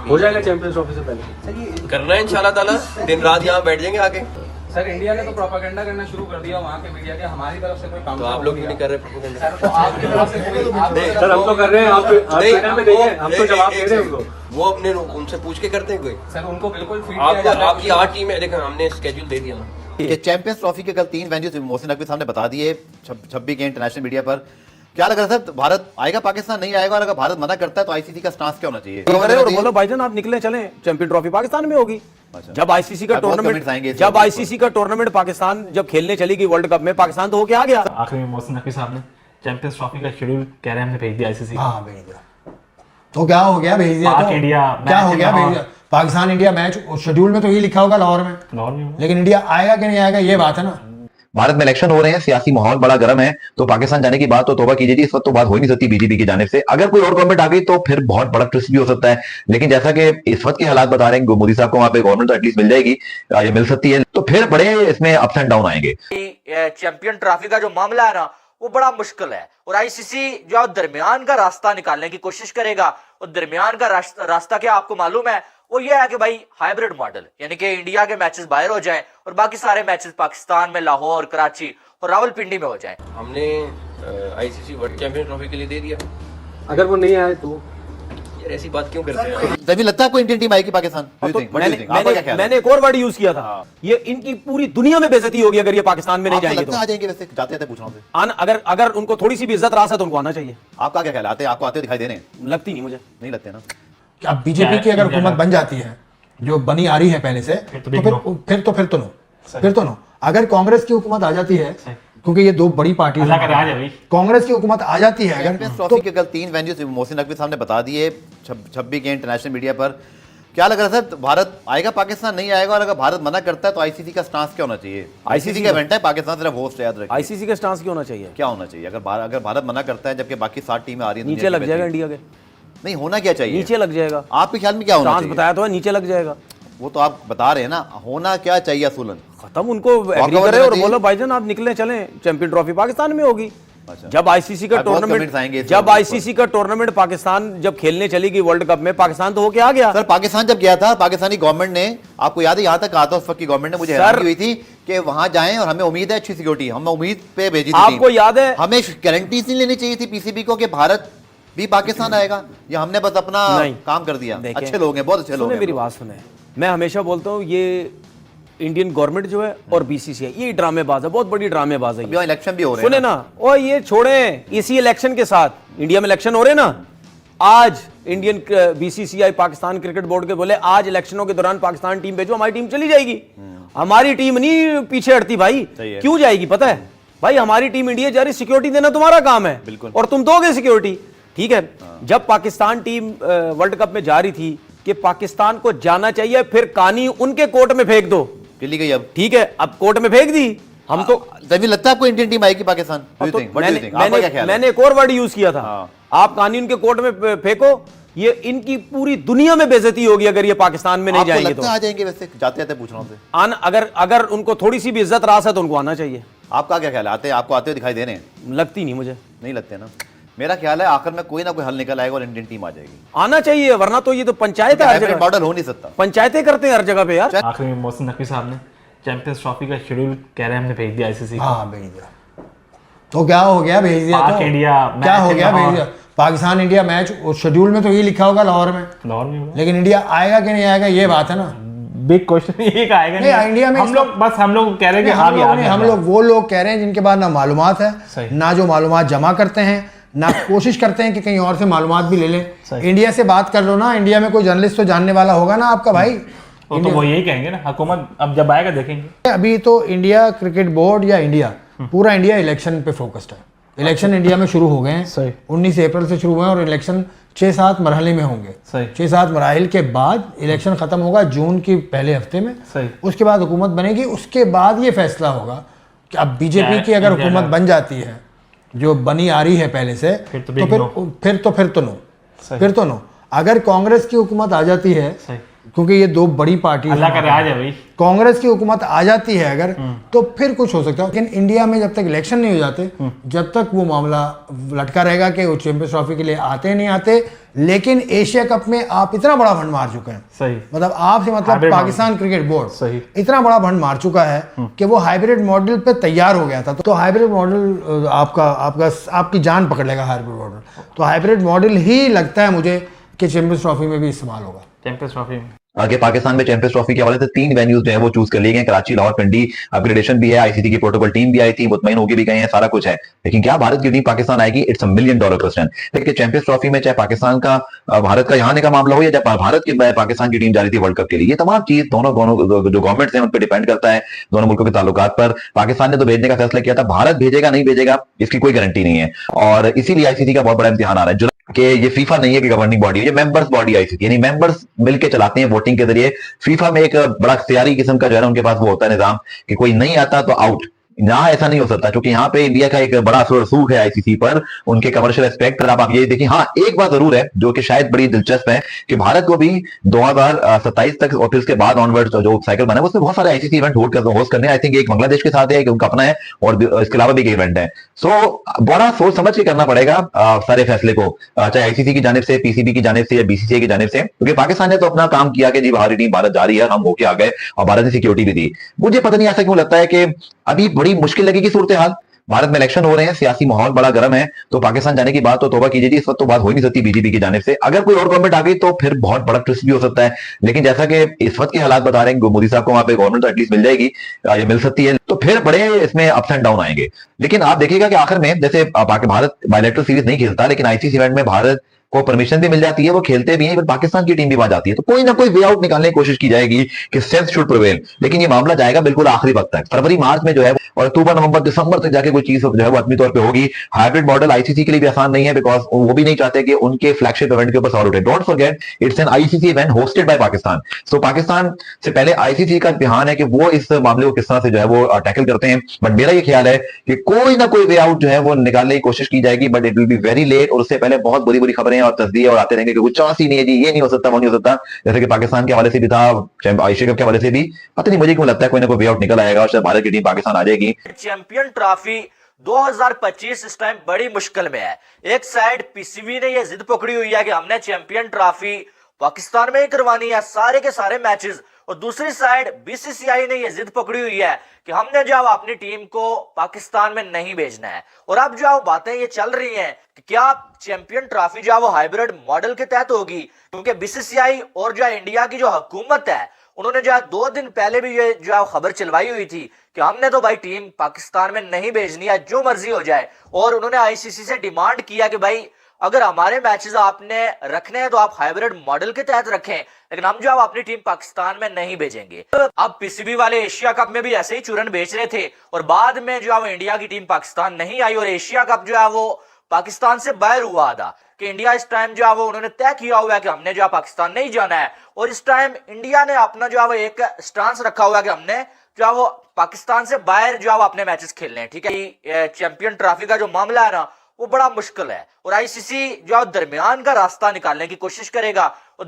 हो जाएगा champions trophy से पहले। करना है इंशाल्लाह ताला, दिन रात यहाँ बैठ जाएंगे आके। सर इंडिया ने तो प्रोपेगेंडा करना शुरू कर दिया वहाँ के मीडिया के, हमारी तरफ से कोई काम तो आप लोग क्यों नहीं कर रहे प्रोपेगेंडा? तो आपकी तरफ से कोई सर हम तो कर रहे हैं, आप ट्विटर पे देखिए, हम तो जवाब दे रहे हैं उनको। वो अपने उनसे पूछ के करते हैं कोई? सर उनको बिल्कुल फीड किया जाता है। आपकी 8 टीम है, देखो हमने स्केड्यूल दे दिया ना कि चैंपियंस ट्रॉफी के कल 3 वेन्यूज मोहसिन नकवी साहब ने बता दिए 26 के इंटरनेशनल मीडिया पर। क्या लग रहा है सर, भारत आएगा पाकिस्तान नहीं आएगा? और अगर भारत मना करता है तो आईसीसी का स्टांस क्या होना चाहिए? और बोलो भाईजान आप निकले चले, चैंपियन ट्रॉफी पाकिस्तान में होगी। जब आईसीसी का टूर्नामेंट पाकिस्तान जब खेलने चली गई वर्ल्ड कप में, पाकिस्तान तो होके आ गया। आखिरी में मोहसिन नकवी साहब ने चैंपियंस ट्रॉफी का शेड्यूल कह रहे हैं हमने भेज दिया आईसीसी। हाँ भेज दिया तो क्या हो गया, भेज दिया तो इंडिया क्या हो गया, भेज दिया। पाकिस्तान इंडिया मैच शेड्यूल में तो ये लिखा होगा लाहौर में, लेकिन इंडिया आएगा कि नहीं आएगा ये बात है ना। भारत में इलेक्शन हो रहे हैं, सियासी माहौल बड़ा गर्म है, तो पाकिस्तान जाने की बात तो तौबा कीजिए, इस वक्त तो बात हो ही नहीं सकती बीजेपी की जानिब से। अगर कोई और गवर्नमेंट आ गई तो फिर बहुत बड़ा ट्विस्ट भी हो सकता है, लेकिन जैसा कि इस वक्त के हालात बता रहे हैं, मोदी साहब को वहां पे गवर्नमेंट तो एटलीस्ट मिल जाएगी या मिल सकती है, तो फिर बड़े इसमें अप्स एंड डाउन आएंगे। चैंपियन ट्रॉफी का जो मामला है ना वो बड़ा मुश्किल है, और आईसीसी जो दरमियान का रास्ता निकालने की कोशिश करेगा, और दरमियान का रास्ता क्या आपको मालूम है, वो ये है कि भाई हाइब्रिड मॉडल, यानी कि इंडिया के मैचेस बाहर हो जाएं और बाकी सारे मैचेस पाकिस्तान में लाहौर, कराची और रावलपिंडी में हो जाएं। हमने आईसीसी वर्ल्ड चैंपियन ट्रॉफी के लिए दे दिया। अगर वो नहीं आए तो यार ऐसी बात क्यों करते हैं? तभी लगता है आपको इंडियन टीम आएगी पाकिस्तान? मैंने एक और वर्ड यूज किया था, ये इनकी पूरी दुनिया में बेइज्जती होगी अगर ये पाकिस्तान में नहीं जाएंगे तो। आ जाएंगे वैसे, जाते पूछ रहा हूँ। अगर उनको थोड़ी सी भी इज्जत रास है तो उनको आना चाहिए। आपका क्या ख्याल है, आपको आते दिखाई दे रहे हैं? लगती नहीं, मुझे नहीं लगते ना। अब बीजेपी की अगर हुकूमत बन जाती है, जो बनी आ रही है पहले से, तो फिर तो नो। अगर कांग्रेस की हुकूमत आ जाती है, क्योंकि ये दो बड़ी पार्टी है, कांग्रेस की हुकूमत आ जाती है अगर, ट्रॉफी के कल 3 वेन्यूज मोहसिन नकवी साहब ने बता दिए 26 के इंटरनेशनल मीडिया पर। क्या लग रहा है सर, भारत आएगा पाकिस्तान नहीं आएगा? और अगर भारत मना करता है तो आईसीसी का स्टांस क्या होना चाहिए? आईसीसी का इवेंट है, पाकिस्तान सिर्फ होस्ट है, याद रखिए। आईसीसी का स्टांस क्यों होना चाहिए? क्या होना चाहिए अगर भारत मना करता है जबकि बाकी 7 टीमें आ रही हैं? नीचे लग जाएगा इंडिया के। नहीं, होना क्या चाहिए? नीचे लग जाएगा। आपके ख्याल में क्या होना चाहिए? बताया तो है, नीचे लग जाएगा। वो तो आप बता रहे हैं ना, होना क्या चाहिए असूलन? खत्म, उनको एग्री करे और बोलो भाईजान आप निकले चले, चैंपियन ट्रॉफी पाकिस्तान में होगी। जब आईसीसी का टूर्नामेंट पाकिस्तान जब खेलने चली गई वर्ल्ड कप में, पाकिस्तान तो होके आ गया। सर पाकिस्तान जब गया था, पाकिस्तानी गवर्नमेंट ने, आपको याद है यहाँ तक कहा था उस वक्त की गवर्नमेंट ने, मुझे हैरानी हुई थी कि वहां जाएं और हमें उम्मीद है अच्छी सिक्योरिटी, हम उम्मीद पे भेजी थी। आपको याद है हमें गारंटी नहीं लेनी चाहिए थी पीसीबी को कि भारत भी पाकिस्तान आएगा, या हमने बस अपना काम कर दिया? अच्छे लोग हैं, बहुत अच्छे लोग हैं। मेरी बात सुने, मैं हमेशा बोलता हूँ ये इंडियन गवर्नमेंट जो है और बीसीसीआई ये ड्रामेबाज है, बहुत बड़ी ड्रामेबाज है। इलेक्शन भी हो रहे हैं, सुने ना, और ये छोड़े, इसी इलेक्शन के साथ इंडिया में इलेक्शन हो रहे ना, आज Indian BCCI Pakistan cricket board के बोले आज इलेक्शनों के दौरान पाकिस्तान टीम भेजो, हमारी टीम चली जाएगी। हमारी टीम नहीं पीछे हटती भाई, क्यों जाएगी पता है भाई? हमारी टीम इंडिया जा रही, सिक्योरिटी देना तुम्हारा काम है और तुम दोगे सिक्योरिटी, ठीक है। जब पाकिस्तान टीम वर्ल्ड कप में जा रही थी कि पाकिस्तान को जाना चाहिए, फिर कहानी उनके कोर्ट में फेंक दो, चली गई अब, ठीक है, अब कोर्ट में फेंक दी। हम तो तभी लगता है आपको इंडियन टीम आएगी पाकिस्तान? मैंने एक और वर्ड यूज किया था, आप कहानी उनके कोर्ट में फेंको, ये इनकी पूरी दुनिया में बेइज्जती होगी अगर ये पाकिस्तान में नहीं जाएंगे तो। आ जाएंगे वैसे, जाते जाते पूछ रहा हूँ। अगर उनको थोड़ी सी भी इज्जत रास है तो उनको आना चाहिए। आपका क्या ख्याल है, आपको आते हुए दिखाई दे रहे हैं? लगती नहीं, मुझे नहीं लगते ना। मेरा ख्याल है आखिर में कोई ना कोई हल निकल आएगा और इंडियन टीम आ जाएगी। आना चाहिए, वरना तो ये तो पंचायत है, हर जगह मॉडल हो नहीं सकता, पंचायतें करते हैं हर जगह पे यार। आखिरी में मोहसिन नकवी साहब ने चैंपियंस ट्रॉफी का शेड्यूल कह रहे हैं हमने भेज दिया आईसीसी। हाँ भेज दिया तो क्या हो गया, भेज दिया तो क्या हो गया, भेज दिया। पाकिस्तान इंडिया मैच शेड्यूल में तो ये लिखा होगा लाहौर में, लेकिन इंडिया आएगा कि नहीं आएगा ये बात है ना। बिग क्वेश्चन ये आएगा नहीं इंडिया में। हम लोग कह रहे हैं कि हम लोग वो लोग कह रहे हैं जिनके पास ना मालूमात है, ना जो मालूमात जमा करते हैं, ना कोशिश करते हैं कि कहीं और से मालूमात भी ले लें। इंडिया से बात कर लो ना, इंडिया में कोई जर्नलिस्ट तो जानने वाला होगा ना आपका भाई। तो वो यही कहेंगे ना, हुकूमत अब जब आएगा देखेंगे। अभी तो इंडिया क्रिकेट बोर्ड या इंडिया, पूरा इंडिया इलेक्शन पे फोकस्ड है। इलेक्शन इंडिया में शुरू हो गए हैं, 19 अप्रैल से शुरू हुए हैं और इलेक्शन 6-7 मरहले में होंगे। 6-7 मराहल के बाद इलेक्शन खत्म होगा जून की पहले हफ्ते में। उसके बाद हुकूमत बनेगी, उसके बाद ये फैसला होगा कि अब बीजेपी की अगर हुकूमत बन जाती है, जो बनी आ रही है पहले से, फिर तो नो। अगर कांग्रेस की हुकूमत आ जाती है क्योंकि ये दो बड़ी पार्टी अल्लाह का राज है भाई। कांग्रेस की हुकूमत आ जाती है अगर तो फिर कुछ हो सकता है, लेकिन इंडिया में जब तक इलेक्शन नहीं हो जाते जब तक वो मामला लटका रहेगा कि वो चैंपियंस ट्रॉफी के लिए आते नहीं आते। लेकिन एशिया कप में आप इतना बड़ा फंड मार चुके हैं, सही, मतलब आपसे मतलब हाइब्रिड पाकिस्तान क्रिकेट बोर्ड सही, इतना बड़ा फंड मार चुका है कि वो हाइब्रिड मॉडल पे तैयार हो गया था। तो हाइब्रिड मॉडल आपकी जान पकड़ लेगा हाइब्रिड मॉडल। तो हाइब्रिड मॉडल ही लगता है मुझे कि चैंपियंस ट्रॉफी में भी इस्तेमाल होगा। चैंपियंस ट्रॉफी में आगे पाकिस्तान में चैंपियंस ट्रॉफी के हवाले से 3 वेन्यूज जो है वो चूज कर लिए गए, कराची, लाहौर, पिंडी। अपग्रेडेशन भी है, आईसीसी की प्रोटोकॉल टीम भी आई थी, मुतमईन होके भी गए हैं, सारा कुछ है। लेकिन क्या भारत की टीम पाकिस्तान आएगी? It's $1 million question. देखिए चैंपियंस ट्रॉफी में चाहे पाकिस्तान का भारत का यहाँ आने का मामला हो या जब भारत की पाकिस्तान की टीम जा रही थी वर्ल्ड कप के लिए, ये तमाम चीज दोनों जो गवर्नमेंट्स हैं उन पर डिपेंड करता है, दोनों मुल्कों के ताल्लुकात पर। पाकिस्तान ने तो भेजने का फैसला किया था, भारत भेजेगा नहीं भेजेगा इसकी कोई गारंटी नहीं है। और इसीलिए आईसीसी का बहुत बड़ा इम्तिहान आ रहा है कि ये फीफा नहीं है कि गवर्निंग बॉडी है, ये मेंबर्स बॉडी आईसीसी, यानी मेंबर्स मिलकर चलाते हैं वोटिंग के जरिए। फीफा में एक बड़ा इख्तियारी किस्म का जो है ना उनके पास वो होता है निजाम कि कोई नहीं आता तो आउट। यहाँ ऐसा नहीं हो सकता क्योंकि यहाँ पे इंडिया का एक बड़ा रसूख है आईसीसी पर, उनके कमर्शियल एस्पेक्ट पर। आप ये देखिए, हाँ एक बात जरूर है जो कि शायद बड़ी दिलचस्प है कि भारत को भी 2027 तक और फिर उसके बाद ऑनवर्ड जो साइकिल बना है उसमें बहुत सारे आईसीसी इवेंट होस्ट करने। आई थिंक एक बांग्लादेश के साथ है, एक उनका अपना है, और इसके अलावा भी एक इवेंट है। सो बड़ा सोच समझ के करना पड़ेगा सारे फैसले को, चाहे आईसीसी की जानिब से, पीसीबी की जानिब से या बीसीसीआई की जानिब से, क्योंकि पाकिस्तान ने तो अपना काम किया कि जी हमारी टीम भारत जा रही है, हम होके आ गए और भारत ने सिक्योरिटी भी दी। मुझे पता नहीं ऐसा क्यों लगता है कि अभी बड़ी मुश्किल लगेगी सूरत हाल। भारत में इलेक्शन हो रहे हैं, सियासी माहौल बड़ा गर्म है, तो पाकिस्तान जाने की बात तो तौबा कीजिए जी, इस वक्त तो बात हो ही नहीं सकती बीजेपी की जानिब से। अगर कोई और गवर्नमेंट आ गई तो फिर बहुत बड़ा ट्विस्ट भी हो सकता है। लेकिन जैसा कि इस वक्त के हालात बता रहे हैं, मोदी साहब को वहां पे गवर्नमेंट तो एटलीस्ट मिल जाएगी या मिल सकती है, तो फिर बड़े इसमें अप्स एंड डाउन आएंगे। लेकिन आप देखिएगा कि आखिर में जैसे भारत बायलैटरल सीरीज नहीं खेलता, लेकिन आईसीसी इवेंट में भारत को परमिशन भी मिल जाती है, वो खेलते भी हैं, फिर पाकिस्तान की टीम भी वहां जाती है, तो कोई ना कोई वे आउट निकालने की कोशिश की जाएगी कि सेंस शुड प्रिवेल। लेकिन ये मामला जाएगा बिल्कुल आखिरी वक्त तक, फरवरी मार्च में जो है, और अक्टूबर नवंबर दिसंबर तक जाके कोई चीज जो है वो अपनी तौर पे होगी। हाइब्रिड मॉडल आईसीसी के लिए भी आसान नहीं है, बिकॉज वो भी नहीं चाहते कि उनके फ्लैगशिप इवेंट के ऊपर सवाल उठे। Don't forget it's an ICC event hosted by Pakistan. So Pakistan से पहले आईसीसी का इम्तिहान है कि वो इस मामले को किस तरह से जो है वो टैकल करते हैं। बट मेरा ये ख्याल है कि कोई ना कोई वे आउट जो है वो निकालने की कोशिश की जाएगी, but it will be very late. और उससे पहले बहुत बुरी बुरी खबरें और तस्दीर और आते रहेंगे कि कुछ चांस ही नहीं है जी, ये नहीं हो सकता, वो नहीं हो सकता। जैसे कि पाकिस्तान के हवाले से भी था, एशिया कप के हवाले से भी, पता नहीं मुझे क्यों लगता है कोई ना कोई वे आउट निकल आएगा और शायद भारत की टीम पाकिस्तान आ जाएगी। चैंपियन ट्रॉफी 2025 इस टाइम बड़ी मुश्किल में है। एक साइड पीसीबी ने यह जिद पकड़ी हुई है कि हमने चैंपियन ट्रॉफी पाकिस्तान में ही करवानी है, सारे के सारे मैचेस, और दूसरी साइड बीसीसीआई ने यह जिद पकड़ी हुई है कि हमने जो अपनी टीम को पाकिस्तान में नहीं भेजना है। और अब जो बातें ये चल रही हैं कि क्या चैंपियन ट्रॉफी जो वो हाइब्रिड मॉडल के तहत होगी, क्योंकि बीसीसीआई और जो इंडिया की जो हुकूमत है उन्होंने जो 2 दिन पहले भी ये जो खबर चलवाई हुई थी कि हमने तो भाई टीम पाकिस्तान में नहीं भेजनी है, जो मर्जी हो जाए। और उन्होंने आईसीसी से डिमांड किया कि भाई अगर हमारे मैचेस आपने रखने हैं तो आप हाइब्रिड मॉडल के तहत रखें, लेकिन हम जो अपनी टीम पाकिस्तान में नहीं भेजेंगे। अब पीसीबी वाले एशिया कप में भी ऐसे ही चूरन बेच रहे थे, और बाद में जो है इंडिया की टीम पाकिस्तान नहीं आई, और एशिया कप जो है वो पाकिस्तान से बाहर हुआ था कि इंडिया इस टाइम जो है वो उन्होंने तय किया हुआ है कि हमने जो है पाकिस्तान नहीं जाना है। और इस टाइम इंडिया ने अपना जो है वो एक स्टांस रखा हुआ है कि हमने जो है वो पाकिस्तान से बाहर जो है वो अपने मैचेस खेलने हैं। ठीक है, चैंपियन ट्रॉफी का जो मामला है ना वो बड़ा मुश्किल है, और आईसीसी जो दरमियान का रास्ता निकालने की कोशिश करेगा। और